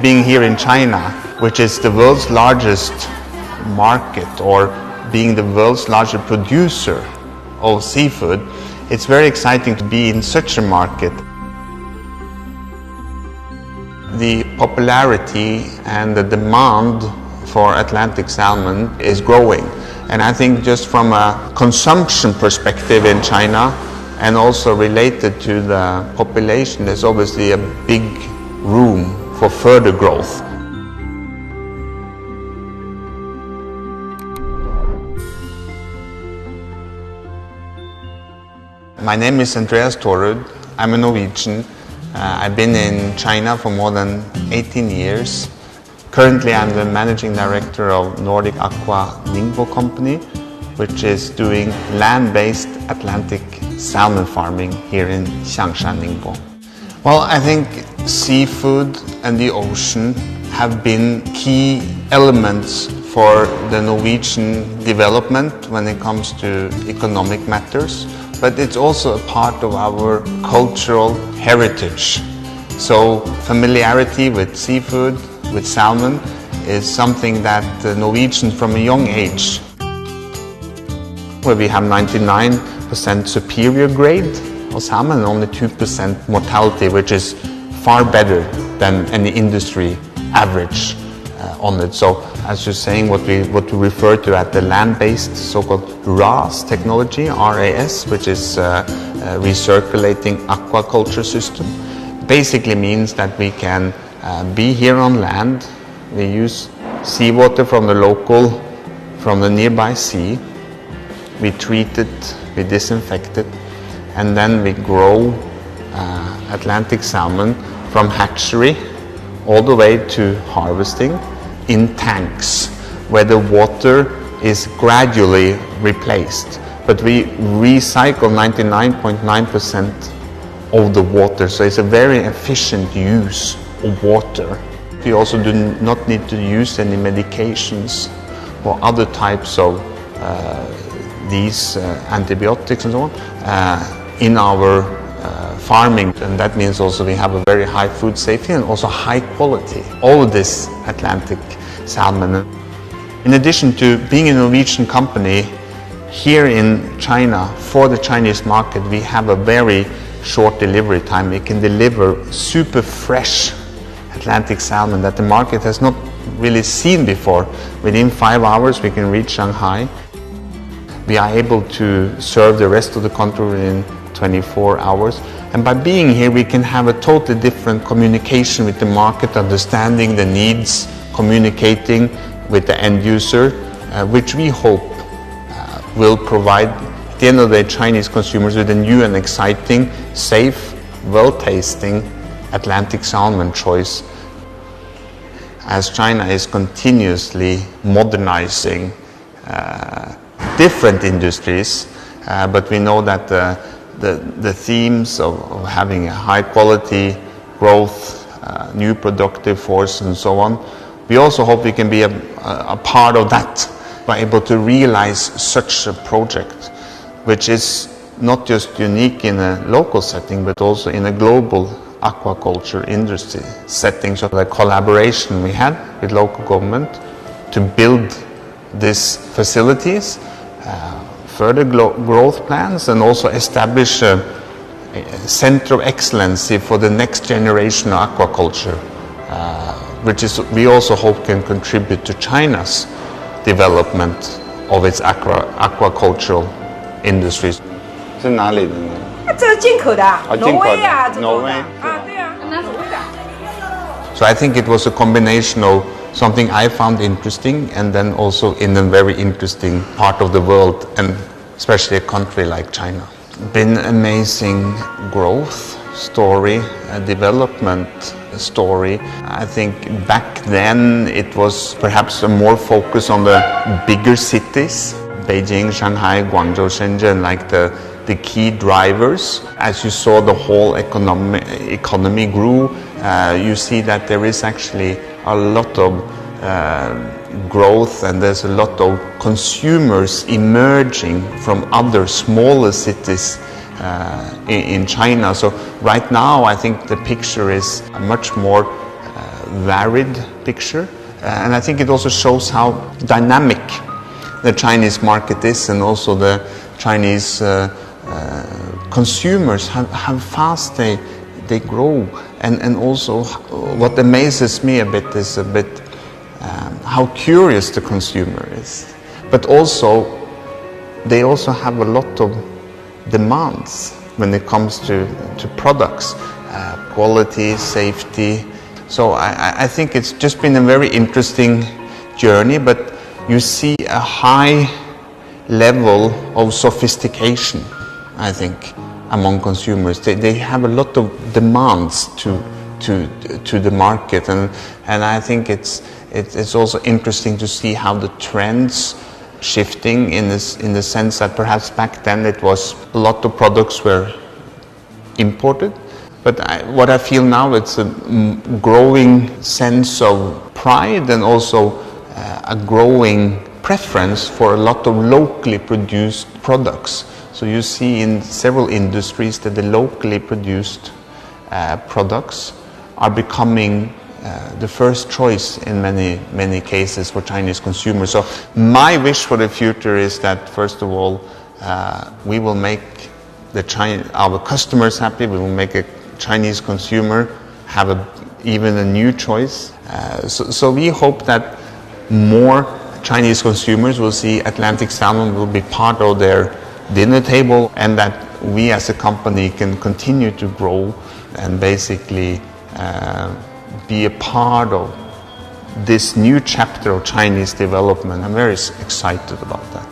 Being here in China, which is the world's largest market, or being the world's largest producer of seafood, it's very exciting to be in such a market. The popularity and the demand for Atlantic salmon is growing. And I think just from a consumption perspective in China, and also related to the population, there's obviously a big room for further growth. My name is Andreas Thorud. I'm a Norwegian. I've been in China for more than 18 years. Currently, I'm the managing director of Nordic Aqua Ningbo company, which is doing land-based Atlantic salmon farming here in Xiangshan, Ningbo. Well, I think seafood and the ocean have been key elements for the Norwegian development when it comes to economic matters, but it's also a part of our cultural heritage. So familiarity with seafood, with salmon, is something that the Norwegians from a young age, where we have 99% superior grade of salmon and only 2% mortality, which is far better than any industry average on it. So as you're saying, what we refer to at the land-based so-called RAS technology, RAS, which is recirculating aquaculture system, basically means that we can be here on land. We use seawater from the nearby sea. We treat it, we disinfect it, and then we grow Atlantic salmon from hatchery all the way to harvesting in tanks, where the water is gradually replaced. But we recycle 99.9% of the water, so it's a very efficient use of water. We also do not need to use any medications or other types of these antibiotics and so on in our farming, and that means also we have a very high food safety and also high quality of this Atlantic salmon. In addition to being a Norwegian company here in China for the Chinese market, we have a very short delivery time. We can deliver super fresh Atlantic salmon that the market has not really seen before. Within 5 hours we can reach Shanghai. We are able to serve the rest of the country within 24 hours. And by being here, we can have a totally different communication with the market, understanding the needs, communicating with the end user, which we hope will provide, at the end of the day, Chinese consumers with a new and exciting, safe, well-tasting Atlantic salmon choice. As China is continuously modernizing different industries, but we know that the themes of having a high quality growth, new productive force and so on, we also hope we can be a part of that, by able to realize such a project, which is not just unique in a local setting, but also in a global aquaculture industry setting. So the collaboration we had with local government to build these facilities, further growth plans, and also establish a center of excellence for the next generation of aquaculture, which is we also hope can contribute to China's development of its aquacultural industries. 是哪里的呢？这是进口的，挪威啊，挪威。对啊，那挪威的。So I think it was a combination of something I found interesting, and then also in a very interesting part of the world, and especially a country like China. Been amazing growth story, a development story. I think back then it was perhaps a more focus on the bigger cities, Beijing, Shanghai, Guangzhou, Shenzhen, like the key drivers. As you saw, the whole economy grew. You see that there is actually a lot of growth, and there's a lot of consumers emerging from other smaller cities in China. So right now I think the picture is much more varied picture. And I think it also shows how dynamic the Chinese market is, and also the Chinese consumers, how fast they grow. And also what amazes me a bit is how curious the consumer is. But also, they also have a lot of demands when it comes to products, quality, safety. So I think it's just been a very interesting journey, but you see a high level of sophistication, I think, among consumers. They have a lot of demands to the market, and I think it's also interesting to see how the trends shifting in the sense that perhaps back then it was a lot of products were imported. But what I feel now, it's a growing sense of pride, and also a growing preference for a lot of locally produced products. So you see in several industries that the locally produced products are becoming the first choice in many cases for Chinese consumers. So my wish for the future is that, first of all, we will make our customers happy. We will make a Chinese consumer have even a new choice. So we hope that more Chinese consumers will see Atlantic salmon will be part of their dinner table, and that we as a company can continue to grow and basically be a part of this new chapter of Chinese development. I'm very excited about that.